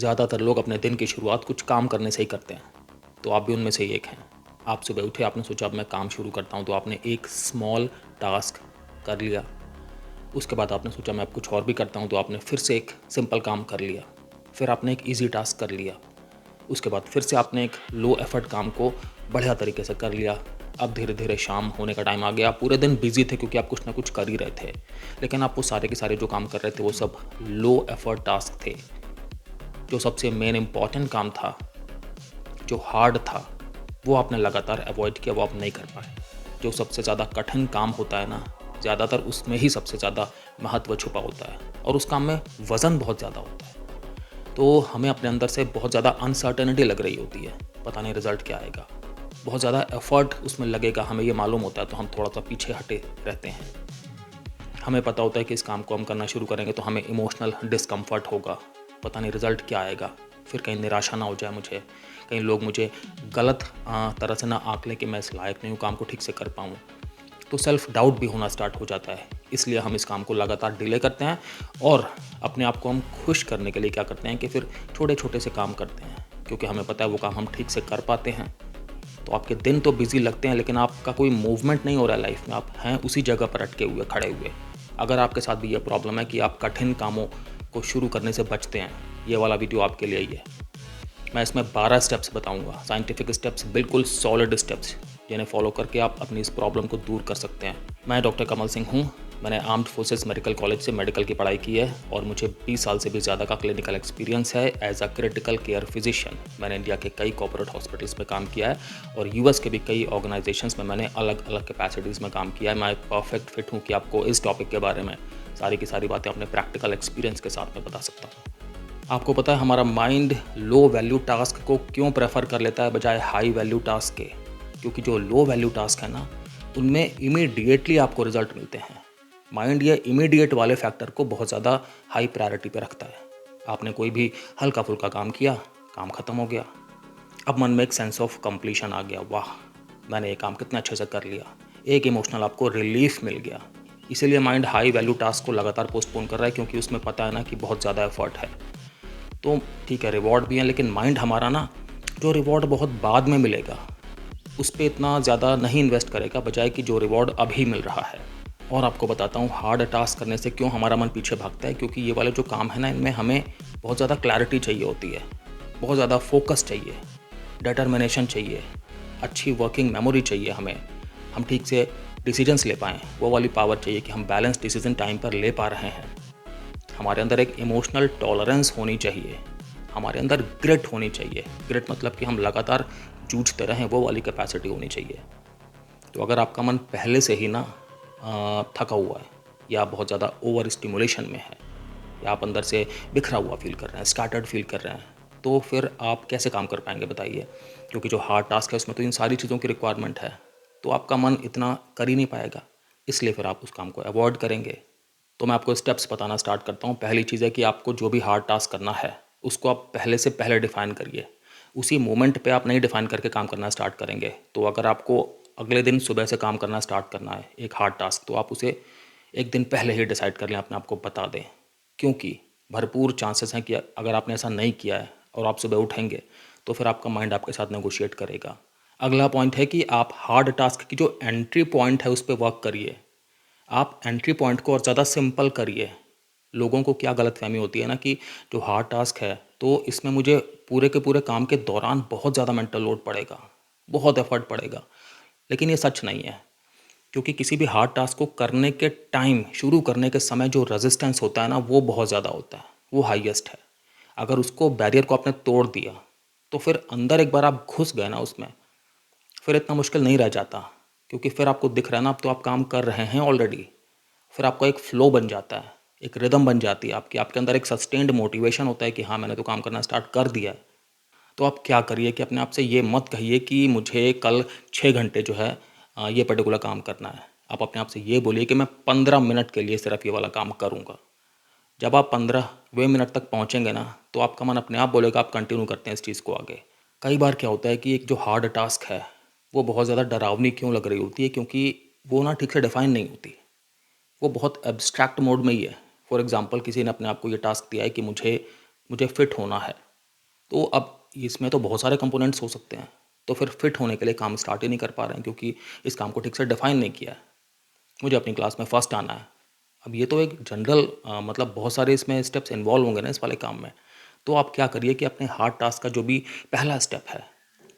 ज़्यादातर लोग अपने दिन की शुरुआत कुछ काम करने से ही करते हैं, तो आप भी उनमें से एक हैं। आप सुबह उठे, आपने सोचा अब मैं काम शुरू करता हूँ, तो आपने एक स्मॉल टास्क कर लिया। उसके बाद आपने सोचा मैं अब कुछ और भी करता हूँ, तो आपने फिर से एक सिंपल काम कर लिया। फिर आपने एक ईज़ी टास्क कर लिया। उसके बाद फिर से आपने एक लो एफर्ट काम को बढ़िया तरीके से कर लिया। अब धीरे धीरे शाम होने का टाइम आ गया। आप पूरे दिन बिजी थे क्योंकि आप कुछ ना कुछ कर ही रहे थे, लेकिन आप वो सारे के सारे जो काम कर रहे थे वो सब लो एफर्ट टास्क थे। जो सबसे मेन इम्पॉर्टेंट काम था, जो हार्ड था, वो आपने लगातार अवॉइड किया, वो आप नहीं कर पाए। जो सबसे ज़्यादा कठिन काम होता है ना, ज़्यादातर उसमें ही सबसे ज़्यादा महत्व छुपा होता है और उस काम में वज़न बहुत ज़्यादा होता है। तो हमें अपने अंदर से बहुत ज़्यादा अनसर्टेनिटी लग रही होती है, पता नहीं रिज़ल्ट क्या आएगा। बहुत ज़्यादा एफ़र्ट उसमें लगेगा, हमें ये मालूम होता है, तो हम थोड़ा-सा पीछे हटे रहते हैं। हमें पता होता है कि इस काम को हम करना शुरू करेंगे तो हमें इमोशनल डिस्कम्फ़र्ट होगा, पता नहीं रिज़ल्ट क्या आएगा, फिर कहीं निराशा ना हो जाए मुझे, कहीं लोग मुझे गलत तरह से ना आँक लें कि मैं इस लायक नहीं हूँ काम को ठीक से कर पाऊँ। तो सेल्फ डाउट भी होना स्टार्ट हो जाता है, इसलिए हम इस काम को लगातार डिले करते हैं और अपने आप को हम खुश करने के लिए क्या करते हैं कि फिर छोटे-छोटे से काम करते हैं, क्योंकि हमें पता है वो काम हम ठीक से कर पाते हैं। तो आपके दिन तो बिज़ी लगते हैं, लेकिन आपका कोई मूवमेंट नहीं हो रहा है लाइफ में, आप हैं उसी जगह पर अटके हुए, खड़े हुए। अगर आपके साथ भी ये प्रॉब्लम है कि आप कठिन कामों को शुरू करने से बचते हैं, ये वाला वीडियो आपके लिए ही है। मैं इसमें 12 स्टेप्स बताऊंगा, साइंटिफिक स्टेप्स, बिल्कुल सॉलिड स्टेप्स, जिन्हें फॉलो करके आप अपनी इस प्रॉब्लम को दूर कर सकते हैं। मैं डॉक्टर कमल सिंह हूँ। मैंने आर्म्ड फोर्सेस मेडिकल कॉलेज से मेडिकल की पढ़ाई की है और मुझे 20 साल से भी ज़्यादा का क्लिनिकल एक्सपीरियंस है as a critical care physician. मैंने इंडिया के कई कॉर्पोरेट हॉस्पिटल्स में काम किया है और यूएस के भी कई ऑर्गेनाइजेशंस में मैंने अलग अलग कैपेसिटीज़ में काम किया है। मैं परफेक्ट फिट हूँ कि आपको इस टॉपिक के बारे में सारी की सारी बातें अपने प्रैक्टिकल एक्सपीरियंस के साथ में बता सकता हूँ। आपको पता है हमारा माइंड लो वैल्यू टास्क को क्यों प्रेफर कर लेता है बजाय हाई वैल्यू टास्क के? क्योंकि जो लो वैल्यू टास्क है ना, उनमें इमीडिएटली आपको रिजल्ट मिलते हैं। माइंड ये इमीडिएट वाले फैक्टर को बहुत ज़्यादा हाई प्रायोरिटी पे रखता है। आपने कोई भी हल्का फुल्का काम किया, काम खत्म हो गया। अब मन में एक सेंस ऑफ कंप्लीशन आ गया, वाह मैंने ये काम कितने अच्छे से कर लिया। एक इमोशनल आपको रिलीफ मिल गया। इसीलिए माइंड हाई वैल्यू टास्क को लगातार पोस्टपोन कर रहा है, क्योंकि उसमें पता है ना कि बहुत ज़्यादा एफर्ट है। तो ठीक है, रिवॉर्ड भी है, लेकिन माइंड हमारा ना जो रिवॉर्ड बहुत बाद में मिलेगा उस पर इतना ज़्यादा नहीं इन्वेस्ट करेगा, बजाय कि जो रिवॉर्ड अभी मिल रहा है। और आपको बताता हूँ हार्ड टास्क करने से क्यों हमारा मन पीछे भागता है, क्योंकि ये वाले जो काम है ना, इनमें हमें बहुत ज़्यादा क्लैरिटी चाहिए होती है, बहुत ज़्यादा फोकस चाहिए, डिटर्मिनेशन चाहिए, अच्छी वर्किंग मेमोरी चाहिए हमें, हम ठीक से डिसीजंस ले पाएँ, वो वाली पावर चाहिए कि हम बैलेंस डिसीजन टाइम पर ले पा रहे हैं। हमारे अंदर एक इमोशनल टॉलरेंस होनी चाहिए, हमारे अंदर ग्रिट होनी चाहिए। ग्रिट मतलब कि हम लगातार जूझते रहें, वो वाली कैपेसिटी होनी चाहिए। तो अगर आपका मन पहले से ही ना थका हुआ है, या बहुत ज़्यादा ओवर स्टिमुलेशन में है, या आप अंदर से बिखरा हुआ फील कर रहे हैं, स्कैटर्ड फील कर रहे हैं, तो फिर आप कैसे काम कर पाएंगे बताइए? क्योंकि जो हार्ड टास्क है उसमें तो इन सारी चीज़ों की रिक्वायरमेंट है, तो आपका मन इतना कर ही नहीं पाएगा, इसलिए फिर आप उस काम को अवॉइड करेंगे। तो मैं आपको स्टेप्स बताना स्टार्ट करता हूँ। पहली चीज़ है कि आपको जो भी हार्ड टास्क करना है उसको आप पहले से पहले डिफ़ाइन करिए। उसी मोमेंट पे आप नहीं डिफ़ाइन करके काम करना स्टार्ट करेंगे, तो अगर आपको अगले दिन सुबह से काम करना स्टार्ट करना है एक हार्ड टास्क, तो आप उसे एक दिन पहले ही डिसाइड कर लें, अपने आप को बता दें। क्योंकि भरपूर चांसेस हैं कि अगर आपने ऐसा नहीं किया है और आप सुबह उठेंगे तो फिर आपका माइंड आपके साथ नेगोशिएट करेगा। अगला पॉइंट है कि आप हार्ड टास्क की जो एंट्री पॉइंट है उस पर वर्क करिए। आप एंट्री पॉइंट को और ज़्यादा सिंपल करिए। लोगों को क्या गलतफ़हमी होती है ना कि जो हार्ड टास्क है तो इसमें मुझे पूरे के पूरे काम के दौरान बहुत ज़्यादा मेंटल लोड पड़ेगा, बहुत एफर्ट पड़ेगा। लेकिन ये सच नहीं है, क्योंकि किसी भी हार्ड टास्क को करने के टाइम, शुरू करने के समय जो रेजिस्टेंस होता है ना, वो बहुत ज़्यादा होता है, वो हाईएस्ट है। अगर उसको बैरियर को आपने तोड़ दिया तो फिर अंदर एक बार आप घुस गए ना उसमें, फिर इतना मुश्किल नहीं रह जाता, क्योंकि फिर आपको दिख रहा है ना, अब तो आप काम कर रहे हैं ऑलरेडी। फिर आपका एक फ़्लो बन जाता है, एक रिदम बन जाती है आपकी, आपके अंदर एक सस्टेन्ड मोटिवेशन होता है कि हाँ मैंने तो काम करना स्टार्ट कर दिया है। तो आप क्या करिए कि अपने आप से ये मत कहिए कि मुझे कल 6 घंटे जो है ये पर्टिकुलर काम करना है। आप अपने आप से ये बोलिए कि मैं 15 मिनट के लिए सिर्फ ये वाला काम करूँगा। जब आप 15वें मिनट तक पहुँचेंगे ना, तो आपका मन अपने आप बोलेगा आप कंटिन्यू करते हैं इस चीज़ को आगे। कई बार क्या होता है कि एक जो हार्ड टास्क है वो बहुत ज़्यादा डरावनी क्यों लग रही होती है, क्योंकि वो ना ठीक से डिफाइन नहीं होती, वो बहुत एब्स्ट्रैक्ट मोड में ही है। फॉर एग्जांपल किसी ने अपने आप को ये टास्क दिया है कि मुझे मुझे फिट होना है, तो अब इसमें तो बहुत सारे कंपोनेंट्स हो सकते हैं, तो फिर फिट होने के लिए काम स्टार्ट ही नहीं कर पा रहे हैं क्योंकि इस काम को ठीक से डिफाइन नहीं किया है। मुझे अपनी क्लास में फर्स्ट आना है। अब ये तो एक जनरल मतलब बहुत सारे इसमें स्टेप्स इन्वॉल्व होंगे ना इस वाले काम में। तो आप क्या करिए कि अपने हार्ड टास्क का जो भी पहला स्टेप है,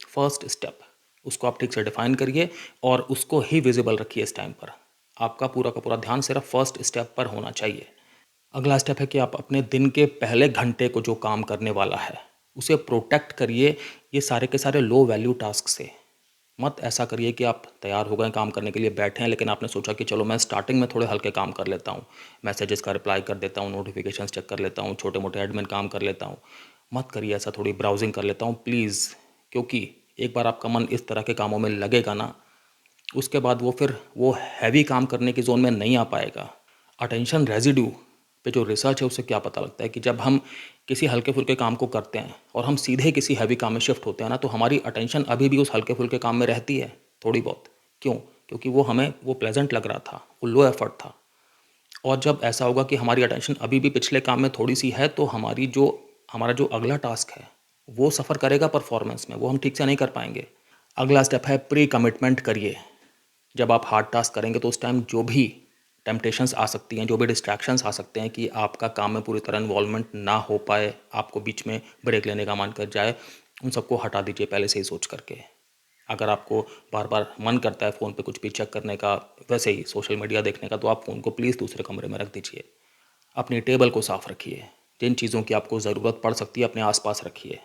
फर्स्ट स्टेप, उसको आप ठीक से डिफाइन करिए और उसको ही विजिबल रखिए इस टाइम पर। आपका पूरा का पूरा ध्यान सिर्फ फर्स्ट स्टेप पर होना चाहिए। अगला स्टेप है कि आप अपने दिन के पहले घंटे को जो काम करने वाला है उसे प्रोटेक्ट करिए ये सारे के सारे लो वैल्यू टास्क से। मत ऐसा करिए कि आप तैयार हो गए काम करने के लिए बैठे हैं, लेकिन आपने सोचा कि चलो मैं स्टार्टिंग में थोड़े हल्के काम कर लेता हूँ, मैसेजेस का रिप्लाई कर देता हूँ, नोटिफिकेशंस चेक कर लेता हूँ, छोटे मोटे एडमिन काम कर लेता हूँ। मत करिए ऐसा, थोड़ी ब्राउजिंग कर लेता हूँ प्लीज़, क्योंकि एक बार आपका मन इस तरह के कामों में लगेगा ना, उसके बाद वो फिर वो हैवी काम करने की जोन में नहीं आ पाएगा। अटेंशन रेजिड्यू पे जो रिसर्च है उससे क्या पता लगता है कि जब हम किसी हल्के फुल्के काम को करते हैं और हम सीधे किसी हैवी काम में शिफ्ट होते हैं ना, तो हमारी अटेंशन अभी भी उस हल्के फुल्के काम में रहती है थोड़ी बहुत। क्यों? क्योंकि वो हमें वो प्लेजेंट लग रहा था, वो लो एफर्ट था। और जब ऐसा होगा कि हमारी अटेंशन अभी भी पिछले काम में थोड़ी सी है, तो हमारा जो अगला टास्क है वो सफ़र करेगा परफॉर्मेंस में, वो हम ठीक से नहीं कर पाएंगे। अगला स्टेप है प्री कमिटमेंट करिए। जब आप हार्ड टास्क करेंगे तो उस टाइम जो भी टेम्पटेशंस आ सकती हैं, जो भी डिस्ट्रैक्शंस आ सकते हैं कि आपका काम में पूरी तरह इन्वॉल्वमेंट ना हो पाए, आपको बीच में ब्रेक लेने का मन कर जाए, उन सबको हटा दीजिए पहले से ही सोच करके। अगर आपको बार बार मन करता है फ़ोन पे कुछ भी चेक करने का, वैसे ही सोशल मीडिया देखने का, तो आप फ़ोन को प्लीज़ दूसरे कमरे में रख दीजिए। अपनी टेबल को साफ़ रखिए। जिन चीज़ों की आपको ज़रूरत पड़ सकती है अपने आसपास रखिए।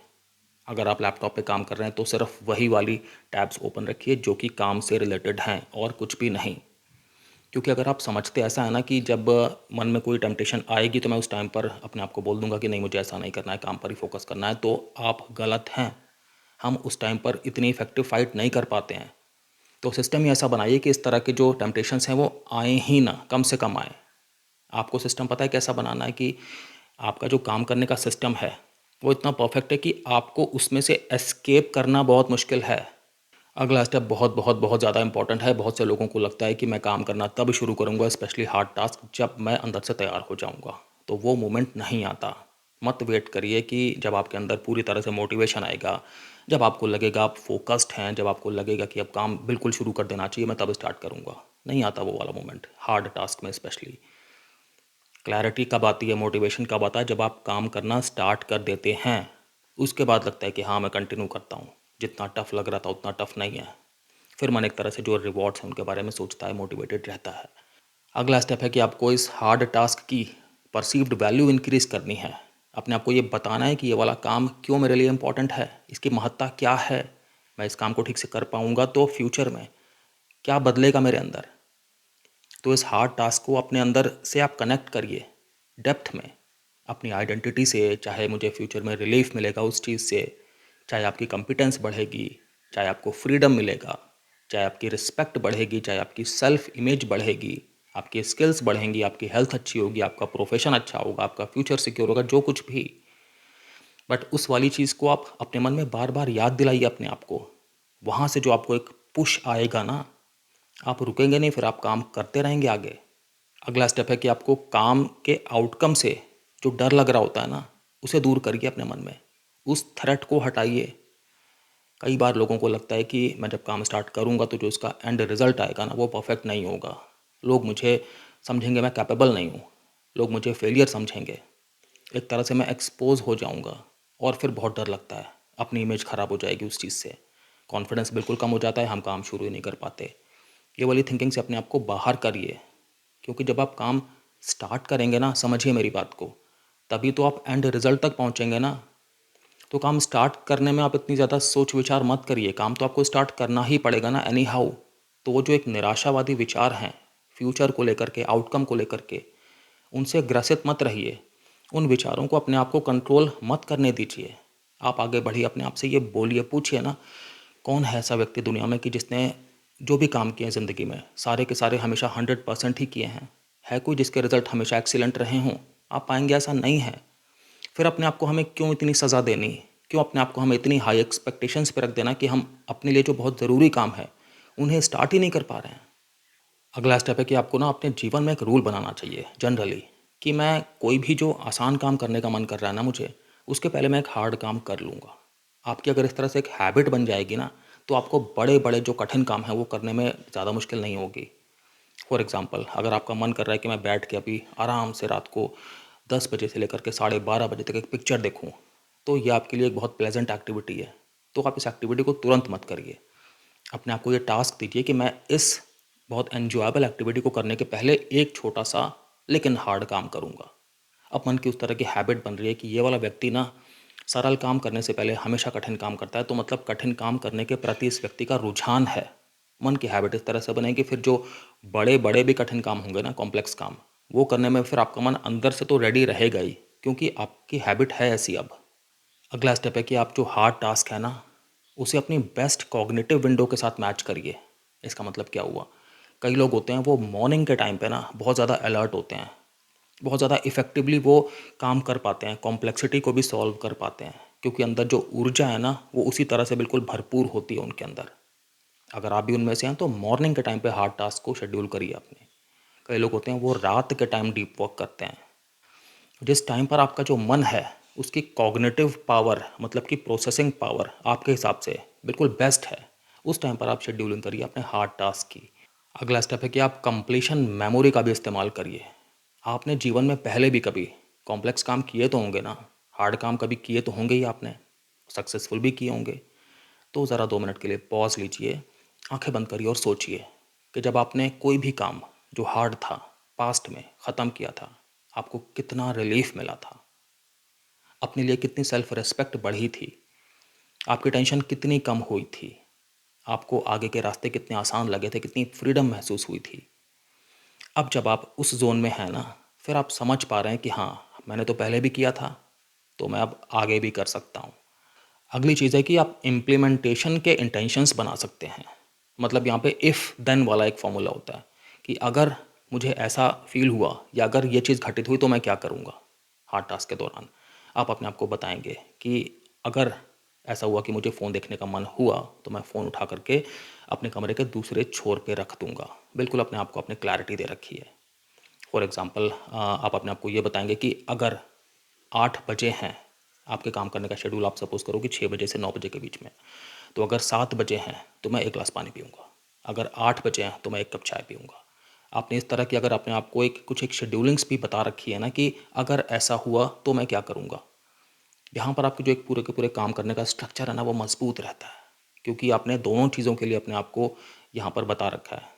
अगर आप लैपटॉप पे काम कर रहे हैं तो सिर्फ वही वाली टैब्स ओपन रखिए जो कि काम से रिलेटेड हैं और कुछ भी नहीं। क्योंकि अगर आप समझते ऐसा है ना कि जब मन में कोई टेम्पटेशन आएगी तो मैं उस टाइम पर अपने आप को बोल दूंगा कि नहीं मुझे ऐसा नहीं करना है, काम पर ही फोकस करना है, तो आप गलत हैं। हम उस टाइम पर इतनी इफेक्टिव फाइट नहीं कर पाते हैं। तो सिस्टम ही ऐसा बनाइए कि इस तरह के जो टेम्पटेशंस हैं वो आए ही ना, कम से कम आए। आपको सिस्टम पता है कैसा बनाना है कि आपका जो काम करने का सिस्टम है वो इतना परफेक्ट है कि आपको उसमें से एस्केप करना बहुत मुश्किल है। अगला स्टेप बहुत बहुत बहुत ज़्यादा इंपॉर्टेंट है। बहुत से लोगों को लगता है कि मैं काम करना तब शुरू करूँगा, स्पेशली हार्ड टास्क, जब मैं अंदर से तैयार हो जाऊँगा। तो वो मोमेंट नहीं आता। मत वेट करिए कि जब आपके अंदर पूरी तरह से मोटिवेशन आएगा, जब आपको लगेगा आप फोकस्ड हैं, जब आपको लगेगा कि अब काम बिल्कुल शुरू कर देना चाहिए, मैं तब स्टार्ट करूँगा। नहीं आता वो वाला मोमेंट हार्ड टास्क में स्पेशली। क्लैरिटी कब आती है, मोटिवेशन कब आता है? जब आप काम करना स्टार्ट कर देते हैं, उसके बाद लगता है कि हाँ मैं कंटिन्यू करता हूँ। जितना टफ लग रहा था उतना टफ नहीं है। फिर मन एक तरह से जो रिवॉर्ड्स हैं उनके बारे में सोचता है, मोटिवेटेड रहता है। अगला स्टेप है कि आपको इस हार्ड टास्क की परसीव्ड वैल्यू इंक्रीज करनी है। अपने आप को ये बताना है कि ये वाला काम क्यों मेरे लिए इंपॉर्टेंट है, इसकी महत्ता क्या है। मैं इस काम को ठीक से कर पाऊंगा तो फ्यूचर में क्या बदलेगा मेरे अंदर। तो इस हार्ड टास्क को अपने अंदर से आप कनेक्ट करिए डेप्थ में अपनी आइडेंटिटी से। चाहे मुझे फ्यूचर में रिलीफ मिलेगा उस चीज़ से, चाहे आपकी कॉम्पिटेंस बढ़ेगी, चाहे आपको फ्रीडम मिलेगा, चाहे आपकी रिस्पेक्ट बढ़ेगी, चाहे आपकी सेल्फ इमेज बढ़ेगी, आपकी स्किल्स बढ़ेंगी, आपकी हेल्थ अच्छी होगी, आपका प्रोफेशन अच्छा होगा, आपका फ्यूचर सिक्योर होगा, जो कुछ भी। बट उस वाली चीज़ को आप अपने मन में बार बार याद दिलाइए अपने आप को। वहाँ से जो आपको एक पुश आएगा ना, आप रुकेंगे नहीं, फिर आप काम करते रहेंगे आगे। अगला स्टेप है कि आपको काम के आउटकम से जो डर लग रहा होता है ना, उसे दूर करिए अपने मन में। उस थ्रेट को हटाइए। कई बार लोगों को लगता है कि मैं जब काम स्टार्ट करूंगा तो जो इसका एंड रिजल्ट आएगा ना वो परफेक्ट नहीं होगा। लोग मुझे समझेंगे मैं कैपेबल नहीं हूँ, लोग मुझे फेलियर समझेंगे, एक तरह से मैं एक्सपोज हो जाऊँगा। और फिर बहुत डर लगता है, अपनी इमेज ख़राब हो जाएगी उस चीज़ से, कॉन्फिडेंस बिल्कुल कम हो जाता है, हम काम शुरू ही नहीं कर पाते। ये वाली थिंकिंग से अपने आप को बाहर करिए। क्योंकि जब आप काम स्टार्ट करेंगे ना, समझिए मेरी बात को, तभी तो आप एंड रिजल्ट तक पहुंचेंगे ना। तो काम स्टार्ट करने में आप इतनी ज़्यादा सोच विचार मत करिए, काम तो आपको स्टार्ट करना ही पड़ेगा ना एनी हाउ। तो वो जो एक निराशावादी विचार हैं फ्यूचर को लेकर के, आउटकम को लेकर के, उनसे ग्रसित मत रहिए। उन विचारों को अपने आप को कंट्रोल मत करने दीजिए। आप आगे बढ़िए, अपने आप से ये बोलिए, पूछिए ना, कौन है ऐसा व्यक्ति दुनिया में कि जिसने जो भी काम किए हैं ज़िंदगी में, सारे के सारे हमेशा 100% ही किए हैं? है कोई जिसके रिजल्ट हमेशा एक्सीलेंट रहे हों? आप पाएंगे ऐसा नहीं है। फिर अपने आप को हमें क्यों इतनी सज़ा देनी, क्यों अपने आप को हमें इतनी हाई एक्सपेक्टेशंस पे रख देना कि हम अपने लिए जो बहुत ज़रूरी काम है उन्हें स्टार्ट ही नहीं कर पा रहे हैं। अगला स्टेप है कि आपको ना अपने जीवन में एक रूल बनाना चाहिए जनरली, कि मैं कोई भी जो आसान काम करने का मन कर रहा है ना मुझे, उसके पहले मैं एक हार्ड काम कर लूँगा। आपकी अगर इस तरह से एक हैबिट बन जाएगी ना, तो आपको बड़े बड़े जो कठिन काम हैं वो करने में ज़्यादा मुश्किल नहीं होगी। फॉर एग्ज़ाम्पल, अगर आपका मन कर रहा है कि मैं बैठ के अभी आराम से रात को 10 बजे से लेकर के 12:30 बजे तक एक पिक्चर देखूं, तो ये आपके लिए एक बहुत प्लेजेंट एक्टिविटी है। तो आप इस एक्टिविटी को तुरंत मत करिए। अपने आप को ये टास्क दीजिए कि मैं इस बहुत एन्जॉयबल एक्टिविटी को करने के पहले एक छोटा सा लेकिन हार्ड काम करूँगा। अब मन की उस तरह की हैबिट बन रही है कि ये वाला व्यक्ति ना सरल काम करने से पहले हमेशा कठिन काम करता है, तो मतलब कठिन काम करने के प्रति इस व्यक्ति का रुझान है। मन की हैबिट इस तरह से बनेगी, फिर जो बड़े बड़े भी कठिन काम होंगे ना, कॉम्प्लेक्स काम, वो करने में फिर आपका मन अंदर से तो रेडी रहेगा ही, क्योंकि आपकी हैबिट है ऐसी अब। अगला स्टेप है कि आप जो हार्ड टास्क है ना, उसे अपनी बेस्ट कॉग्निटिव विंडो के साथ मैच करिए। इसका मतलब क्या हुआ? कई लोग होते हैं वो मॉर्निंग के टाइम पे ना बहुत ज़्यादा अलर्ट होते हैं, बहुत ज़्यादा इफ़ेक्टिवली वो काम कर पाते हैं, कॉम्प्लेक्सिटी को भी सॉल्व कर पाते हैं, क्योंकि अंदर जो ऊर्जा है ना वो उसी तरह से बिल्कुल भरपूर होती है उनके अंदर। अगर आप भी उनमें से हैं तो मॉर्निंग के टाइम पे हार्ड टास्क को शेड्यूल करिए अपने। कई लोग होते हैं वो रात के टाइम डीप वर्क करते हैं। जिस टाइम पर आपका जो मन है उसकी कॉग्निटिव पावर, मतलब कि प्रोसेसिंग पावर आपके हिसाब से बिल्कुल बेस्ट है, उस टाइम पर आप शेड्यूलिंग करिए अपने हार्ड टास्क की। अगला स्टेप है कि आप कंप्लीशन मेमोरी का भी इस्तेमाल करिए। आपने जीवन में पहले भी कभी कॉम्प्लेक्स काम किए तो होंगे ना, हार्ड काम कभी किए तो होंगे ही आपने, सक्सेसफुल भी किए होंगे। तो ज़रा 2 मिनट के लिए पॉज लीजिए, आंखें बंद करिए और सोचिए कि जब आपने कोई भी काम जो हार्ड था पास्ट में ख़त्म किया था, आपको कितना रिलीफ मिला था, अपने लिए कितनी सेल्फ रिस्पेक्ट बढ़ी थी, आपकी टेंशन कितनी कम हुई थी, आपको आगे के रास्ते कितने आसान लगे थे, कितनी फ्रीडम महसूस हुई थी। अब जब आप उस जोन में हैं ना, फिर आप समझ पा रहे हैं कि हाँ, मैंने तो पहले भी किया था, तो मैं अब आगे भी कर सकता हूँ। अगली चीज़ है कि आप इम्प्लीमेंटेशन के इंटेंशंस बना सकते हैं। मतलब यहाँ पे इफ़ देन वाला एक फॉर्मूला होता है कि अगर मुझे ऐसा फील हुआ या अगर ये चीज़ घटित हुई तो मैं क्या करूँगा हार्ड टास्क के दौरान। आप अपने आप को बताएंगे कि अगर ऐसा हुआ कि मुझे फ़ोन देखने का मन हुआ तो मैं फ़ोन उठा करके अपने कमरे के दूसरे छोर पे रख दूँगा। बिल्कुल अपने आप को अपने क्लैरिटी दे रखी है। फॉर एग्ज़ाम्पल, आप अपने आप को ये बताएंगे कि अगर 8 बजे हैं, आपके काम करने का शेड्यूल आप सपोज़ करो कि 6 बजे से 9 बजे के बीच में, तो अगर 7 बजे हैं तो मैं 1 ग्लास पानी पीऊँगा, अगर 8 बजे हैं तो मैं 1 कप चाय पीऊँगा। आपने इस तरह की अगर अपने आप को एक शेड्यूलिंग्स भी बता रखी है ना कि अगर ऐसा हुआ तो मैं क्या करूँगा। यहाँ पर आपके जो एक पूरे के पूरे काम करने का स्ट्रक्चर है ना वो मजबूत रहता है, क्योंकि आपने दोनों चीज़ों के लिए अपने आप को यहाँ पर बता रखा है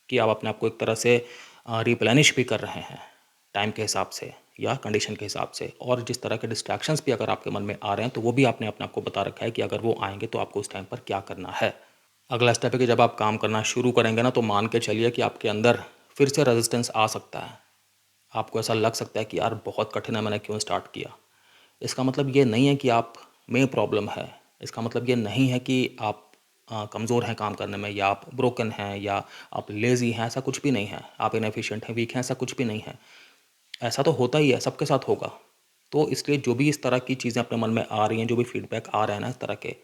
कि आप अपने आप को एक तरह से रिप्लेनिश भी कर रहे हैं टाइम के हिसाब से या कंडीशन के हिसाब से, और जिस तरह के डिस्ट्रैक्शंस भी अगर आपके मन में आ रहे हैं तो वो भी आपने अपने आप को बता रखा है कि अगर वो आएंगे तो आपको उस टाइम पर क्या करना है। अगला स्टेप है कि जब आप काम करना शुरू करेंगे ना तो मान के चलिए कि आपके अंदर फिर से रेजिस्टेंस आ सकता है। आपको ऐसा लग सकता है कि यार बहुत कठिन है, मैंने क्यों स्टार्ट किया। इसका मतलब ये नहीं है कि आप में प्रॉब्लम है, इसका मतलब ये नहीं है कि आप कमज़ोर हैं काम करने में, या आप ब्रोकन हैं, या आप लेज़ी हैं, ऐसा कुछ भी नहीं है। आप इनएफिशिएंट हैं, वीक हैं, ऐसा कुछ भी नहीं है। ऐसा तो होता ही है, सबके साथ होगा। तो इसलिए जो भी इस तरह की चीज़ें अपने मन में आ रही हैं, जो भी फीडबैक आ रहे हैं ना इस तरह के,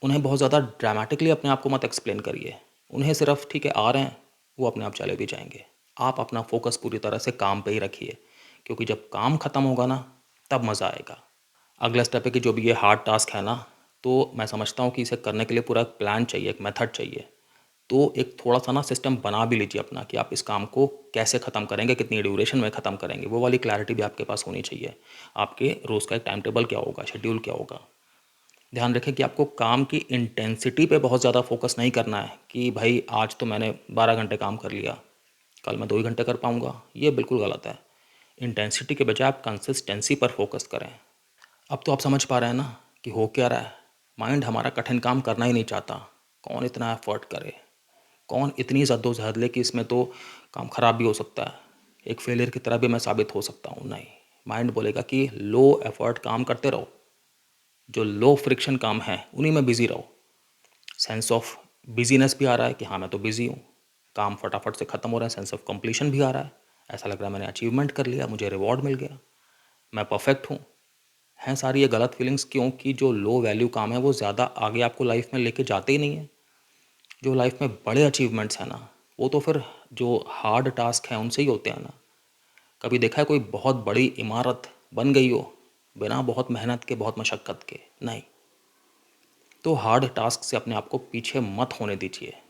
उन्हें बहुत ज़्यादा ड्रामेटिकली अपने आप को मत एक्सप्लेन करिए। उन्हें सिर्फ ठीक है आ रहे हैं, वो अपने आप चले भी जाएंगे। आप अपना फोकस पूरी तरह से काम पे ही रखिए, क्योंकि जब काम ख़त्म होगा ना तब मज़ा आएगा। अगला स्टेप है कि जो भी ये हार्ड टास्क है ना, तो मैं समझता हूँ कि इसे करने के लिए पूरा एक प्लान चाहिए, एक मेथड चाहिए। तो एक थोड़ा सा ना सिस्टम बना भी लीजिए अपना कि आप इस काम को कैसे ख़त्म करेंगे, कितनी ड्यूरेशन में ख़त्म करेंगे, वो वाली क्लैरिटी भी आपके पास होनी चाहिए। आपके रोज़ का एक टाइम टेबल क्या होगा, शेड्यूल क्या होगा। ध्यान रखें कि आपको काम की इंटेंसिटी पे बहुत ज़्यादा फोकस नहीं करना है कि भाई आज तो मैंने 12 घंटे काम कर लिया, कल मैं 2 ही घंटे कर पाऊँगा। ये बिल्कुल गलत है। इंटेंसिटी के बजाय आप कंसिस्टेंसी पर फोकस करें। अब तो आप समझ पा रहे हैं ना कि हो क्या रहा है। माइंड हमारा कठिन काम करना ही नहीं चाहता। कौन इतना एफर्ट करे, कौन इतनी जद्दोजहद ले कि इसमें तो काम ख़राब भी हो सकता है, एक फेलियर की तरह भी मैं साबित हो सकता हूँ। नहीं, माइंड बोलेगा कि लो एफर्ट काम करते रहो, जो लो फ्रिक्शन काम है उन्हीं में बिज़ी रहो। सेंस ऑफ बिजीनेस भी आ रहा है कि हाँ मैं तो बिज़ी हूँ, काम फटाफट से ख़त्म हो रहा है, सेंस ऑफ कंप्लीशन भी आ रहा है, ऐसा लग रहा है मैंने अचीवमेंट कर लिया, मुझे रिवॉर्ड मिल गया, मैं परफेक्ट हूँ। हैं सारी ये गलत फीलिंग्स, क्योंकि जो लो वैल्यू काम है वो ज़्यादा आगे आपको लाइफ में लेके जाते ही नहीं है। जो लाइफ में बड़े अचीवमेंट्स हैं ना, वो तो फिर जो हार्ड टास्क हैं उनसे ही होते हैं ना। कभी देखा है कोई बहुत बड़ी इमारत बन गई हो बिना बहुत मेहनत के, बहुत मशक्क़त के, नहीं। तो हार्ड टास्क से अपने आप को पीछे मत होने दीजिए।